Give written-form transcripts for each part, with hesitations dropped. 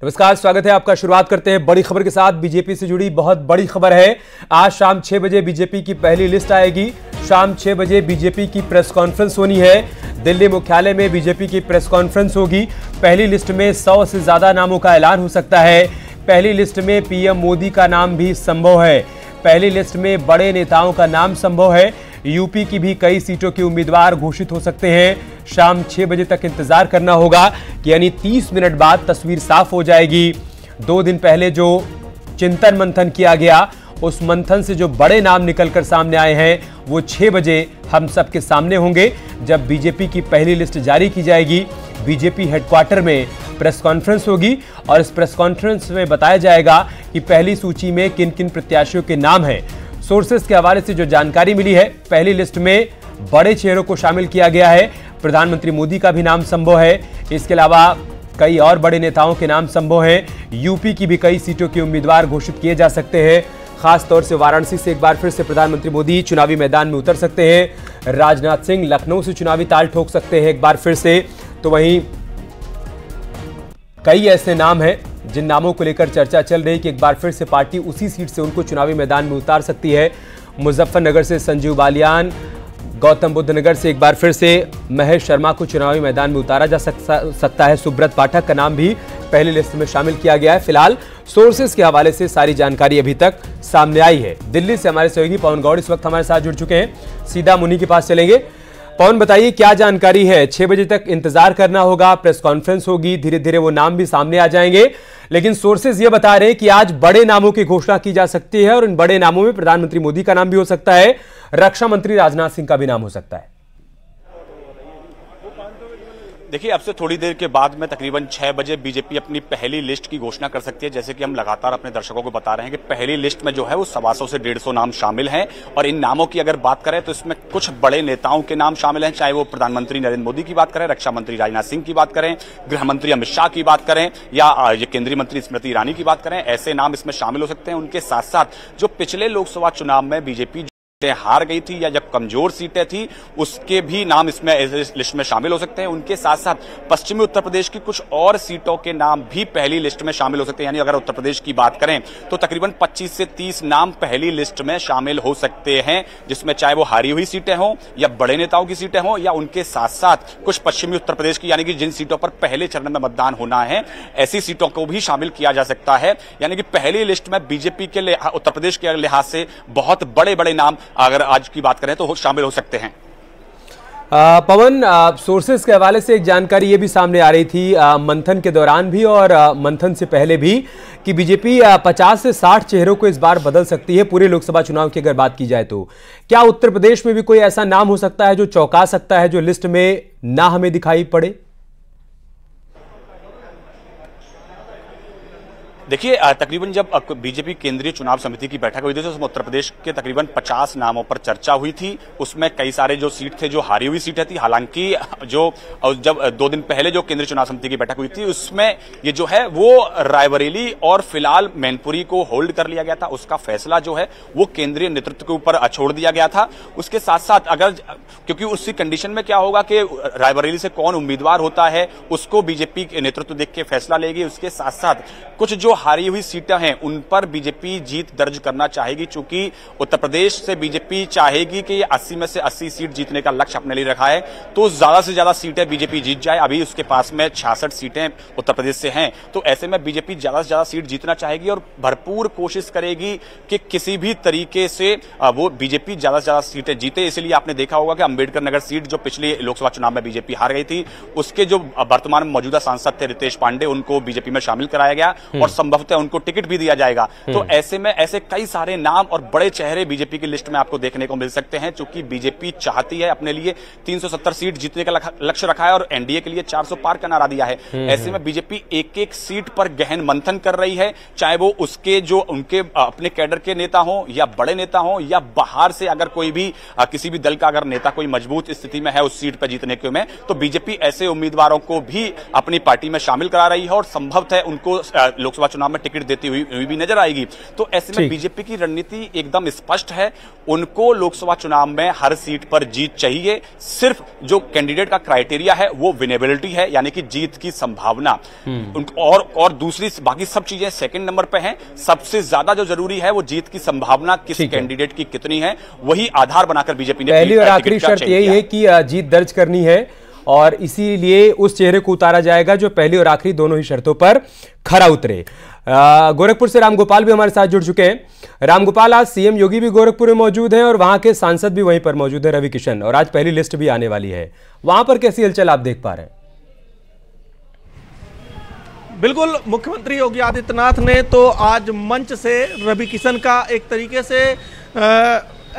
नमस्कार, स्वागत है आपका। शुरुआत करते हैं बड़ी खबर के साथ। बीजेपी से जुड़ी बहुत बड़ी खबर है। आज शाम 6 बजे बीजेपी की पहली लिस्ट आएगी। शाम 6 बजे बीजेपी की प्रेस कॉन्फ्रेंस होनी है। दिल्ली मुख्यालय में बीजेपी की प्रेस कॉन्फ्रेंस होगी। पहली लिस्ट में 100 से ज्यादा नामों का ऐलान हो सकता है। पहली लिस्ट में पीएम मोदी का नाम भी संभव है। पहली लिस्ट में बड़े नेताओं का नाम संभव है। यूपी की भी कई सीटों के उम्मीदवार घोषित हो सकते हैं। शाम 6 बजे तक इंतजार करना होगा कि यानी 30 मिनट बाद तस्वीर साफ हो जाएगी। 2 दिन पहले जो चिंतन मंथन किया गया, उस मंथन से जो बड़े नाम निकलकर सामने आए हैं, वो 6 बजे हम सबके सामने होंगे जब बीजेपी की पहली लिस्ट जारी की जाएगी। बीजेपी हेडक्वार्टर में प्रेस कॉन्फ्रेंस होगी और इस प्रेस कॉन्फ्रेंस में बताया जाएगा कि पहली सूची में किन किन प्रत्याशियों के नाम हैं। सोर्सेस के हवाले से जो जानकारी मिली है, पहली लिस्ट में बड़े चेहरों को शामिल किया गया है। प्रधानमंत्री मोदी का भी नाम संभव है। इसके अलावा कई और बड़े नेताओं के नाम संभव हैं। यूपी की भी कई सीटों के उम्मीदवार घोषित किए जा सकते हैं। खासतौर से वाराणसी से एक बार फिर से प्रधानमंत्री मोदी चुनावी मैदान में उतर सकते हैं। राजनाथ सिंह लखनऊ से चुनावी ताल ठोक सकते हैं एक बार फिर से। तो वहीं कई ऐसे नाम हैं जिन नामों को लेकर चर्चा चल रही कि एक बार फिर से पार्टी उसी सीट से उनको चुनावी मैदान में उतार सकती है। मुजफ्फरनगर से संजीव बालियान, गौतम बुद्ध नगर से एक बार फिर से महेश शर्मा को चुनावी मैदान में उतारा जा सकता है। सुब्रत पाठक का नाम भी पहली लिस्ट में शामिल किया गया है। फिलहाल सोर्सेस के हवाले से सारी जानकारी अभी तक सामने आई है। दिल्ली से हमारे सहयोगी पवन गौड़ इस वक्त हमारे साथ जुड़ चुके हैं। सीधा मुनि के पास चलेंगे। पवन, बताइए क्या जानकारी है। 6 बजे तक इंतजार करना होगा, प्रेस कॉन्फ्रेंस होगी, धीरे धीरे वो नाम भी सामने आ जाएंगे। लेकिन सोर्सेज ये बता रहे हैं कि आज बड़े नामों की घोषणा की जा सकती है और इन बड़े नामों में प्रधानमंत्री मोदी का नाम भी हो सकता है, रक्षा मंत्री राजनाथ सिंह का भी नाम हो सकता है। देखिए, अब से थोड़ी देर के बाद में तकरीबन 6 बजे बीजेपी अपनी पहली लिस्ट की घोषणा कर सकती है। जैसे कि हम लगातार अपने दर्शकों को बता रहे हैं कि पहली लिस्ट में जो है वो 125 से 150 नाम शामिल हैं। और इन नामों की अगर बात करें तो इसमें कुछ बड़े नेताओं के नाम शामिल हैं, चाहे वो प्रधानमंत्री नरेंद्र मोदी की बात करें, रक्षा मंत्री राजनाथ सिंह की बात करें, गृह मंत्री अमित शाह की बात करें, या ये केंद्रीय मंत्री स्मृति ईरानी की बात करें। ऐसे नाम इसमें शामिल हो सकते हैं। उनके साथ साथ जो पिछले लोकसभा चुनाव में बीजेपी हार गई थी या जब कमजोर सीटें थी, उसके भी नाम इसमें लिस्ट में शामिल हो सकते हैं। उनके साथ साथ पश्चिमी उत्तर प्रदेश की कुछ और सीटों के नाम भी पहली लिस्ट में शामिल हो सकते हैं। यानी अगर उत्तर प्रदेश की बात करें तो तकरीबन 25 से 30 नाम पहली लिस्ट में शामिल हो सकते हैं, जिसमें चाहे वो हारी हुई सीटें हों या बड़े नेताओं की सीटें हों, या उनके साथ साथ कुछ पश्चिमी उत्तर प्रदेश की, यानी कि जिन सीटों पर पहले चरण में मतदान होना है, ऐसी सीटों को भी शामिल किया जा सकता है। यानी कि पहली लिस्ट में बीजेपी के उत्तर प्रदेश के लिहाज से बहुत बड़े बड़े नाम अगर आज की बात करें तो शामिल हो सकते हैं। पवन, सोर्सेस के हवाले से एक जानकारी ये भी सामने आ रही थी मंथन के दौरान भी और मंथन से पहले भी कि बीजेपी 50 से 60 चेहरों को इस बार बदल सकती है पूरे लोकसभा चुनाव की अगर बात की जाए तो। क्या उत्तर प्रदेश में भी कोई ऐसा नाम हो सकता है जो चौंका सकता है, जो लिस्ट में ना हमें दिखाई पड़े? देखिए, तकरीबन जब बीजेपी केंद्रीय चुनाव समिति की बैठक हुई थी तो उसमें उत्तर प्रदेश के तकरीबन 50 नामों पर चर्चा हुई थी। उसमें कई सारे जो सीट थे जो हारी हुई सीटें थी। हालांकि जब 2 दिन पहले जो केंद्रीय चुनाव समिति की बैठक हुई थी उसमें ये जो है वो रायबरेली और फिलहाल मैनपुरी को होल्ड कर लिया गया था। उसका फैसला जो है वो केंद्रीय नेतृत्व के ऊपर छोड़ दिया गया था। उसके साथ साथ अगर क्योंकि उसी कंडीशन में क्या होगा कि रायबरेली से कौन उम्मीदवार होता है उसको बीजेपी के नेतृत्व देख के फैसला लेगी। उसके साथ साथ कुछ जो हारी हुई सीटें हैं उन पर बीजेपी जीत दर्ज करना चाहेगी। चूंकि उत्तर प्रदेश से बीजेपी चाहेगी कि 80 में से 80 सीट जीतने का लक्ष्य अपने लिए रखा है, तो ज्यादा से ज्यादा सीटें बीजेपी जीत जाए। अभी उसके पास में 66 सीटें उत्तर प्रदेश से हैं, तो ऐसे में बीजेपी ज्यादा से ज्यादा सीट जीतना चाहेगी और भरपूर कोशिश करेगी कि किसी भी तरीके से वो बीजेपी ज्यादा से ज्यादा सीटें जीते। इसलिए आपने देखा होगा कि अंबेडकर नगर सीट जो पिछले लोकसभा चुनाव में बीजेपी हार गई थी, उसके जो वर्तमान मौजूदा सांसद थे रितेश पांडे, उनको बीजेपी में शामिल कराया गया और संभवतः उनको टिकट भी दिया जाएगा। तो ऐसे में ऐसे कई सारे नाम और बड़े चेहरे बीजेपी की लिस्ट में आपको देखने को मिल सकते हैं। चूंकि बीजेपी चाहती है, अपने लिए 370 सीट जीतने का लक्ष्य रखा है और एनडीए के लिए 400 पार का नारा दिया है। ऐसे में बीजेपी एक एक सीट पर गहन मंथन कर रही है, चाहे वो उसके जो उनके अपने कैडर के नेता हो या बड़े नेता हो या बाहर से अगर कोई भी किसी भी दल का अगर नेता कोई मजबूत स्थिति में है उस सीट पर जीतने के में, तो बीजेपी ऐसे उम्मीदवारों को भी अपनी पार्टी में शामिल करा रही है और संभवतः उनको लोकसभा चुनाव चुनाव में टिकट देती हुई भी नजर आएगी। तो ऐसे में बीजेपी की रणनीति एकदम स्पष्ट है, उनको लोकसभा चुनाव में हर सीट पर जीत चाहिए। सिर्फ जो कैंडिडेट का क्राइटेरिया है वो विनेबिलिटी है, यानी कि जीत की संभावना, और दूसरी बाकी सब चीजें सेकंड नंबर पे हैं। सबसे ज्यादा जो जरूरी है वो जीत की संभावना किस कैंडिडेट की कितनी है, वही आधार बनाकर बीजेपी ने पहली और आखिरी शर्त यही है कि जीत दर्ज करनी है, और इसीलिए उस चेहरे को उतारा जाएगा जो पहली और आखिरी दोनों ही शर्तों पर खरा उतरे। गोरखपुर से रामगोपाल भी हमारे साथ जुड़ चुके हैं। रामगोपाल, आज सीएम योगी भी गोरखपुर में मौजूद हैं और वहां के सांसद भी वहीं पर मौजूद है, रवि किशन, और आज पहली लिस्ट भी आने वाली है। वहां पर कैसी हलचल आप देख पा रहे हैं? बिल्कुल, मुख्यमंत्री योगी आदित्यनाथ ने तो आज मंच से रवि किशन का एक तरीके से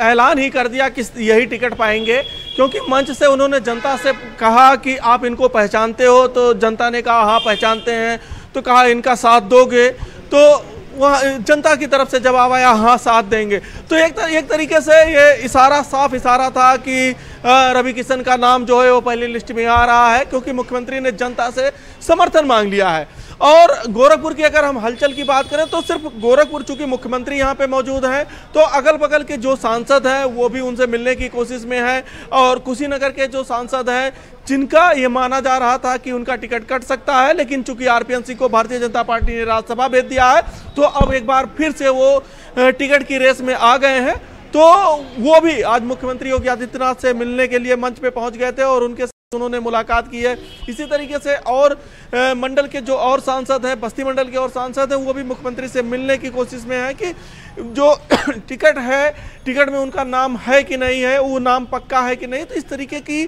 ऐलान ही कर दिया कि यही टिकट पाएंगे, क्योंकि मंच से उन्होंने जनता से कहा कि आप इनको पहचानते हो, तो जनता ने कहा हाँ पहचानते हैं, तो कहा इनका साथ दोगे, तो वह जनता की तरफ से जवाब आया हाँ साथ देंगे। तो एक तरीके से ये इशारा, साफ इशारा था कि रवि किशन का नाम जो है वो पहली लिस्ट में आ रहा है, क्योंकि मुख्यमंत्री ने जनता से समर्थन मांग लिया है। और गोरखपुर की अगर हम हलचल की बात करें तो सिर्फ गोरखपुर, चूंकि मुख्यमंत्री यहाँ पे मौजूद हैं, तो अगल बगल के जो सांसद हैं वो भी उनसे मिलने की कोशिश में है, और कुशीनगर के जो सांसद हैं जिनका ये माना जा रहा था कि उनका टिकट कट सकता है, लेकिन चूंकि आरपीएन सिंह को भारतीय जनता पार्टी ने राज्यसभा भेज दिया है, तो अब एक बार फिर से वो टिकट की रेस में आ गए हैं। तो वो भी आज मुख्यमंत्री योगी आदित्यनाथ से मिलने के लिए मंच पे पहुंच गए थे और उनके उन्होंने मुलाकात की है। इसी तरीके से और मंडल के जो और सांसद हैं, बस्ती मंडल के और सांसद हैं, वो भी मुख्यमंत्री से मिलने की कोशिश में है कि जो टिकट है, टिकट में उनका नाम है कि नहीं है, वो नाम पक्का है कि नहीं। तो इस तरीके की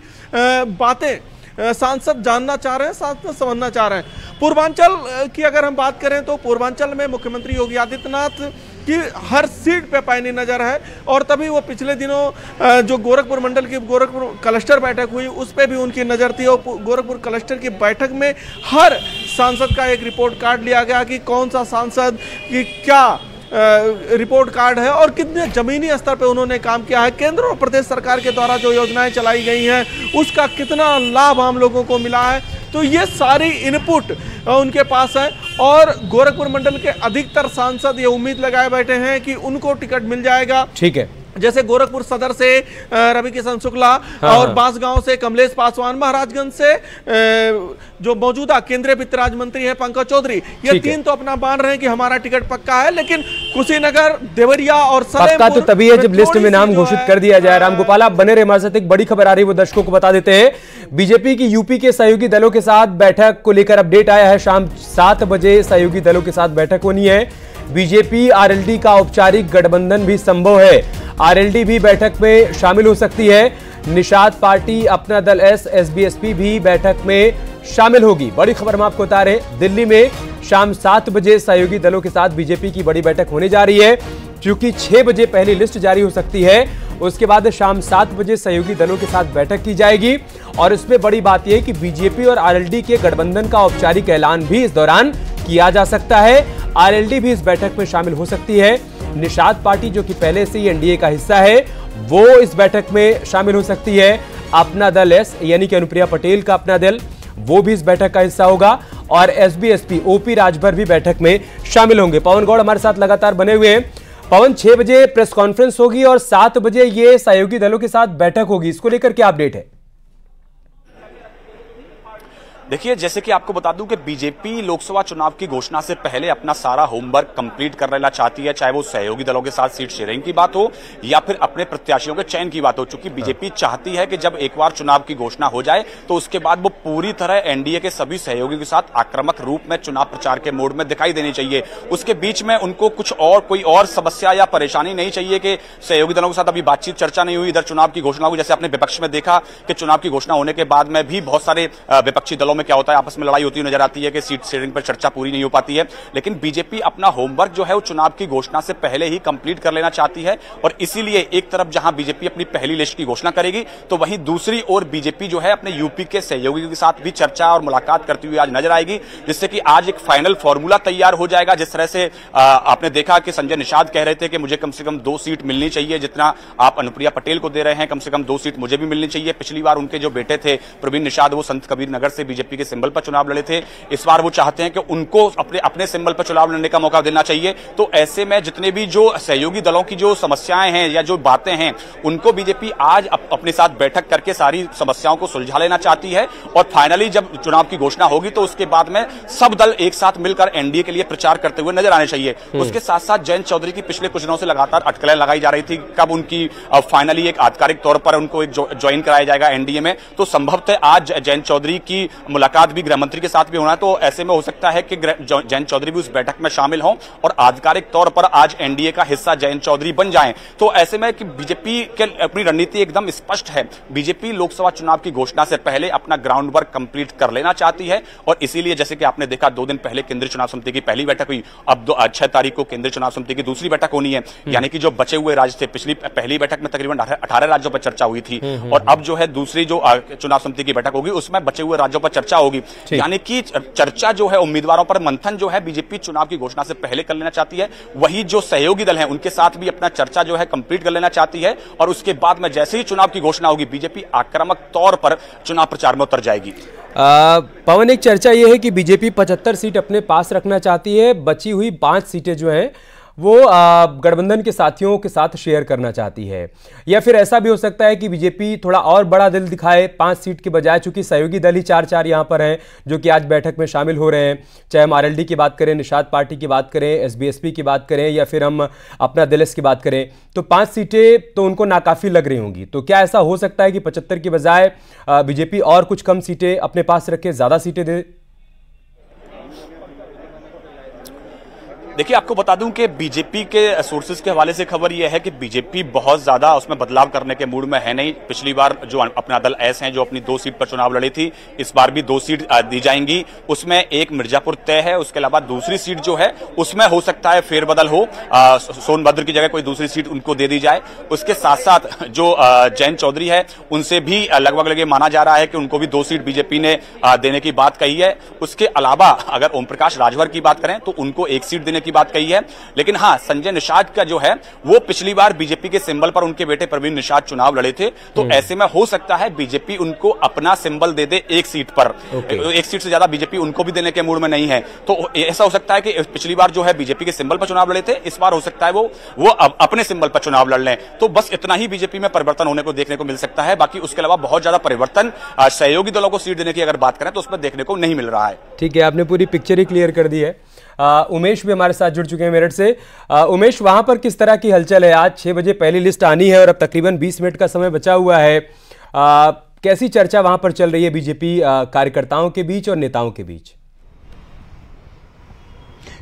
बातें सांसद जानना चाह रहे हैं, साथ में समझना चाह रहे हैं। पूर्वांचल की अगर हम बात करें तो पूर्वांचल में मुख्यमंत्री योगी आदित्यनाथ कि हर सीट पे पैनी नजर है, और तभी वो पिछले दिनों जो गोरखपुर मंडल की गोरखपुर क्लस्टर बैठक हुई उस पे भी उनकी नज़र थी, और गोरखपुर क्लस्टर की बैठक में हर सांसद का एक रिपोर्ट कार्ड लिया गया कि कौन सा सांसद की क्या रिपोर्ट कार्ड है और कितने जमीनी स्तर पे उन्होंने काम किया है, केंद्र और प्रदेश सरकार के द्वारा जो योजनाएं चलाई गई हैं उसका कितना लाभ आम लोगों को मिला है। तो ये सारी इनपुट उनके पास है, और गोरखपुर मंडल के अधिकतर सांसद ये उम्मीद लगाए बैठे हैं कि उनको टिकट मिल जाएगा। ठीक है, जैसे गोरखपुर सदर से रवि किशन शुक्ला, और बांसगांव से कमलेश पासवान, महाराजगंज से जो मौजूदा केंद्रीय वित्त राज्य मंत्री हैं पंकज चौधरी, ये तीन तो अपना मान रहे हैं कि हमारा टिकट पक्का है, लेकिन कुशीनगर, देवरिया और पक्का तो तभी है जब लिस्ट में नाम घोषित कर दिया जाए। रामगोपाल, आप बने रहे हमारे साथ, एक बड़ी खबर आ रही है वो दर्शकों को बता देते हैं। बीजेपी की यूपी के सहयोगी दलों के साथ बैठक को लेकर अपडेट आया है। शाम 7 बजे सहयोगी दलों के साथ बैठक होनी है। बीजेपी आरएलडी का औपचारिक गठबंधन भी संभव है, आरएलडी भी बैठक में शामिल हो सकती है। निषाद पार्टी, अपना दल एस, एसबीएसपी भी बैठक में शामिल होगी। बड़ी खबर हम आपको बता रहे हैं, दिल्ली में शाम 7 बजे सहयोगी दलों के साथ बीजेपी की बड़ी बैठक होने जा रही है। क्योंकि 6 बजे पहली लिस्ट जारी हो सकती है, उसके बाद शाम 7 बजे सहयोगी दलों के साथ बैठक की जाएगी। और इसमें बड़ी बात यह है कि बीजेपी और आरएलडी के गठबंधन का औपचारिक ऐलान भी इस दौरान किया जा सकता है। आरएलडी भी इस बैठक में शामिल हो सकती है। निषाद पार्टी, जो कि पहले से ही एनडीए का हिस्सा है, वो इस बैठक में शामिल हो सकती है। अपना दल एस, यानी कि अनुप्रिया पटेल का अपना दल, वो भी इस बैठक का हिस्सा होगा। और एसबीएसपी, ओपी राजभर भी बैठक में शामिल होंगे। पवन गौड़ हमारे साथ लगातार बने हुए हैं। पवन, 6 बजे प्रेस कॉन्फ्रेंस होगी और 7 बजे ये सहयोगी दलों के साथ बैठक होगी, इसको लेकर क्या अपडेट है? देखिए, जैसे कि आपको बता दूं कि बीजेपी लोकसभा चुनाव की घोषणा से पहले अपना सारा होमवर्क कंप्लीट कर लेना चाहती है, चाहे वो सहयोगी दलों के साथ सीट शेयरिंग की बात हो या फिर अपने प्रत्याशियों के चयन की बात हो। चूंकि बीजेपी चाहती है कि जब एक बार चुनाव की घोषणा हो जाए तो उसके बाद वो पूरी तरह एनडीए के सभी सहयोगियों के साथ आक्रामक रूप में चुनाव प्रचार के मोड में दिखाई देनी चाहिए। उसके बीच में उनको कुछ और कोई और समस्या या परेशानी नहीं चाहिए कि सहयोगी दलों के साथ अभी बातचीत चर्चा नहीं हुई, इधर चुनाव की घोषणा हुई। जैसे आपने विपक्ष में देखा कि चुनाव की घोषणा होने के बाद में भी बहुत सारे विपक्षी दलों में क्या होता है, आपस में लड़ाई होती नजर आती है कि सीट शेयरिंग पर चर्चा पूरी नहीं हो पाती है। लेकिन बीजेपी अपना होमवर्क जो है वो चुनाव की घोषणा से पहले ही कंप्लीट कर लेना चाहती है, और इसीलिए एक तरफ जहां बीजेपी अपनी पहली लिस्ट की घोषणा करेगी, तो वहीं दूसरी ओर बीजेपी जो है अपने यूपी के सहयोगियों के साथ भी चर्चा और मुलाकात करती हुई आज नजर आएगी, जिससे कि आज एक फाइनल फॉर्मूला तैयार हो जाएगा। जिस तरह से आपने देखा कि संजय निषाद कह रहे थे कि मुझे कम से कम 2 सीट मिलनी चाहिए, जितना आप अनुप्रिया पटेल को दे रहे हैं, कम से कम 2 सीट मुझे भी मिलनी चाहिए। पिछली बार उनके जो बेटे थे प्रवीण निषाद, वो संत कबीर नगर से बीजेपी बीजेपी के सिंबल पर चुनाव लड़े थे, इस बार वो चाहते हैं कि उनको अपने अपने सिंबल पर चुनाव लड़ने का मौका देना चाहिए। तो ऐसे में जितने भी जो सहयोगी दलों की जो समस्याएं हैं या जो बातें हैं, उनको बीजेपी आज अपने साथ बैठक करके सारी समस्याओं को सुलझा लेना चाहती है और फाइनली जब चुनाव की घोषणा होगी तो उसके बाद में सब दल एक साथ मिलकर एनडीए के लिए प्रचार करते हुए नजर आने चाहिए। उसके साथ साथ जयंत चौधरी की पिछले कुछ दिनों से लगातार अटकलें लगाई जा रही थी, कब उनकी फाइनली एक आधिकारिक तौर पर उनको एक ज्वाइन कराया जाएगा एनडीए में। तो संभवतः आज जयंत चौधरी की मुलाकात भी गृह मंत्री के साथ भी होना है, तो ऐसे में हो सकता है कि जयंत चौधरी भी उस बैठक में शामिल हों और आधिकारिक तौर पर आज एनडीए का हिस्सा जयंत चौधरी बन जाएं। तो ऐसे में कि बीजेपी के अपनी रणनीति एकदम स्पष्ट है। बीजेपी लोकसभा चुनाव की घोषणा से पहले अपना ग्राउंड वर्क कंप्लीट कर लेना चाहती है और इसीलिए जैसे कि आपने देखा 2 दिन पहले केंद्रीय चुनाव समिति की पहली बैठक हुई, अब 6 तारीख को केंद्रीय चुनाव समिति की दूसरी बैठक होनी है। यानी कि जो बचे हुए राज्य थे, पहली बैठक में तकरीबन 18 राज्यों पर चर्चा हुई थी और अब जो है दूसरी जो चुनाव समिति की बैठक होगी उसमें बचे हुए राज्यों पर चर्चा होगी। यानी कि चर्चा जो है उम्मीदवारों पर मंथन जो है बीजेपी चुनाव की घोषणा से पहले कर लेना चाहती है। वही जो सहयोगी दल हैं उनके साथ भी अपना चर्चा जो है कंप्लीट कर लेना चाहती है और उसके बाद में जैसे ही चुनाव की घोषणा होगी बीजेपी आक्रामक तौर पर चुनाव प्रचार में उतर जाएगी। पवन, एक चर्चा यह है कि बीजेपी 75 सीट अपने पास रखना चाहती है, बची हुई 5 सीटें जो हैं वो गठबंधन के साथियों के साथ शेयर करना चाहती है, या फिर ऐसा भी हो सकता है कि बीजेपी थोड़ा और बड़ा दिल दिखाए 5 सीट के बजाय, चूंकि सहयोगी दल ही 4 यहां पर हैं जो कि आज बैठक में शामिल हो रहे हैं। चाहे हम आरएलडी की बात करें, निषाद पार्टी की बात करें, एसबीएसपी की बात करें या फिर हम अपना दिलेस की बात करें, तो 5 सीटें तो उनको नाकाफी लग रही होंगी। तो क्या ऐसा हो सकता है कि 75 की बजाय बीजेपी और कुछ कम सीटें अपने पास रखे, ज्यादा सीटें दे? देखिए, आपको बता दूं कि बीजेपी के सोर्सेज के हवाले से खबर यह है कि बीजेपी बहुत ज्यादा उसमें बदलाव करने के मूड में है नहीं। पिछली बार जो अपना दल एस हैं जो अपनी 2 सीट पर चुनाव लड़ी थी, इस बार भी 2 सीट दी जाएंगी। उसमें एक मिर्जापुर तय है, उसके अलावा दूसरी सीट जो है उसमें हो सकता है फेरबदल हो, सोनभद्र की जगह कोई दूसरी सीट उनको दे दी जाए। उसके साथ साथ जो जयंत चौधरी है उनसे भी लगभग माना जा रहा है कि उनको भी 2 सीट बीजेपी ने देने की बात कही है। उसके अलावा अगर ओम प्रकाश राजभर की बात करें तो उनको 1 सीट देने की बात कही है। लेकिन हाँ, संजय निषाद का जो है वो पिछली बार बीजेपी के सिंबल पर उनके बेटे प्रवीण निषाद चुनाव लड़े थे, तो ऐसे में हो सकता है बीजेपी उनको अपना सिंबल दे दे 1 सीट पर। 1 सीट से ज्यादा बीजेपी उनको भी देने के मूड में नहीं है। तो ऐसा हो सकता है कि पिछली बार जो है बीजेपी के सिंबल पर चुनाव लड़े थे, इस बार हो सकता है वो अपने सिंबल पर चुनाव लड़ लें। तो बस इतना ही बीजेपी में परिवर्तन होने को देखने को मिल सकता है। बाकी उसके अलावा बहुत ज्यादा परिवर्तन सहयोगी दलों को सीट देने की अगर बात करें तो उसमें देखने को नहीं मिल रहा है। ठीक है, आपने पूरी पिक्चर ही क्लियर कर दी है। उमेश भी हमारे साथ जुड़ चुके हैं मेरठ से। उमेश, वहां पर किस तरह की हलचल है? आज 6 बजे पहली लिस्ट आनी है और अब तकरीबन 20 मिनट का समय बचा हुआ है। कैसी चर्चा वहां पर चल रही है बीजेपी कार्यकर्ताओं के बीच और नेताओं के बीच?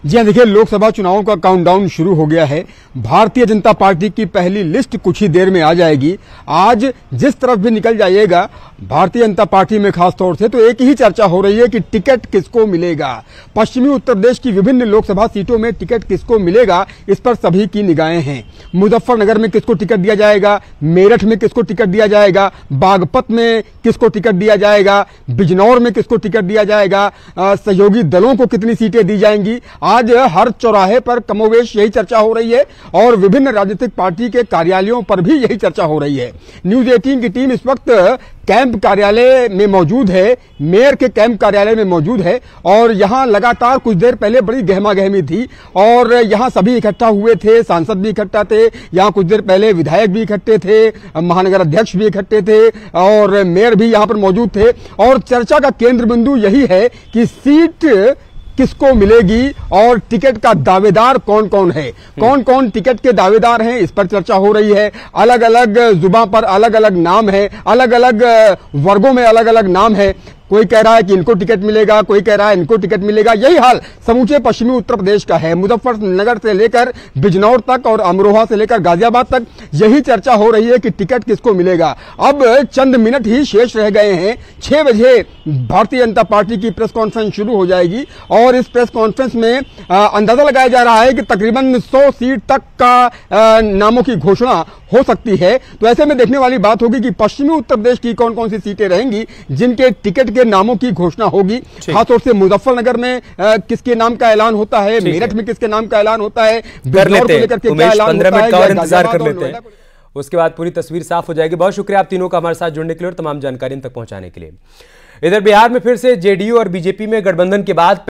जी हाँ, देखिए, लोकसभा चुनावों का काउंटडाउन शुरू हो गया है। भारतीय जनता पार्टी की पहली लिस्ट कुछ ही देर में आ जाएगी। आज जिस तरफ भी निकल जाइएगा भारतीय जनता पार्टी में खास तौर से, तो एक ही चर्चा हो रही है कि टिकट किसको मिलेगा। पश्चिमी उत्तर प्रदेश की विभिन्न लोकसभा सीटों में टिकट किसको मिलेगा, इस पर सभी की निगाहें हैं। मुजफ्फरनगर में किसको टिकट दिया जाएगा, मेरठ में किसको टिकट दिया जाएगा, बागपत में किसको टिकट दिया जाएगा, बिजनौर में किसको टिकट दिया जाएगा, सहयोगी दलों को कितनी सीटें दी जाएंगी। आज हर चौराहे पर कमोवेश यही चर्चा हो रही है और विभिन्न राजनीतिक पार्टी के कार्यालयों पर भी यही चर्चा हो रही है। न्यूज 18 की टीम इस वक्त कैंप कार्यालय में मौजूद है, मेयर के कैंप कार्यालय में मौजूद है और यहां लगातार कुछ देर पहले बड़ी गहमागहमी थी और यहां सभी इकट्ठा हुए थे, सांसद भी इकट्ठा थे, यहां कुछ देर पहले विधायक भी इकट्ठे थे, महानगर अध्यक्ष भी इकट्ठे थे और मेयर भी यहां पर मौजूद थे। और चर्चा का केंद्र बिंदु यही है कि सीट किसको मिलेगी और टिकट का दावेदार कौन कौन है, कौन कौन टिकट के दावेदार हैं, इस पर चर्चा हो रही है। अलग अलग जुबान पर अलग अलग नाम है, अलग अलग वर्गों में अलग अलग नाम है। कोई कह रहा है कि इनको टिकट मिलेगा, कोई कह रहा है इनको टिकट मिलेगा। यही हाल समूचे पश्चिमी उत्तर प्रदेश का है। मुजफ्फरनगर से लेकर बिजनौर तक और अमरोहा से लेकर गाजियाबाद तक यही चर्चा हो रही है कि टिकट किसको मिलेगा। अब चंद मिनट ही शेष रह गए हैं। 6 बजे भारतीय जनता पार्टी की प्रेस कॉन्फ्रेंस शुरू हो जाएगी और इस प्रेस कॉन्फ्रेंस में अंदाजा लगाया जा रहा है कि तकरीबन 100 सीट तक का नामों की घोषणा हो सकती है। तो ऐसे में देखने वाली बात होगी कि पश्चिमी उत्तर प्रदेश की कौन कौन सी सीटें रहेंगी जिनके टिकट के नामों की घोषणा होगी। खासतौर से मुजफ्फरनगर में किसके नाम का ऐलान होता है, मेरठ में किसके नाम का ऐलान होता है, बिजनौर को लेकर के क्या ऐलान होता है, और इंतजार कर लेते हैं, उसके बाद पूरी तस्वीर साफ हो जाएगी। बहुत शुक्रिया आप तीनों का हमारे साथ जुड़ने के लिए और तमाम जानकारी तक पहुंचाने के लिए। इधर बिहार में फिर से जेडीयू और बीजेपी में गठबंधन के बाद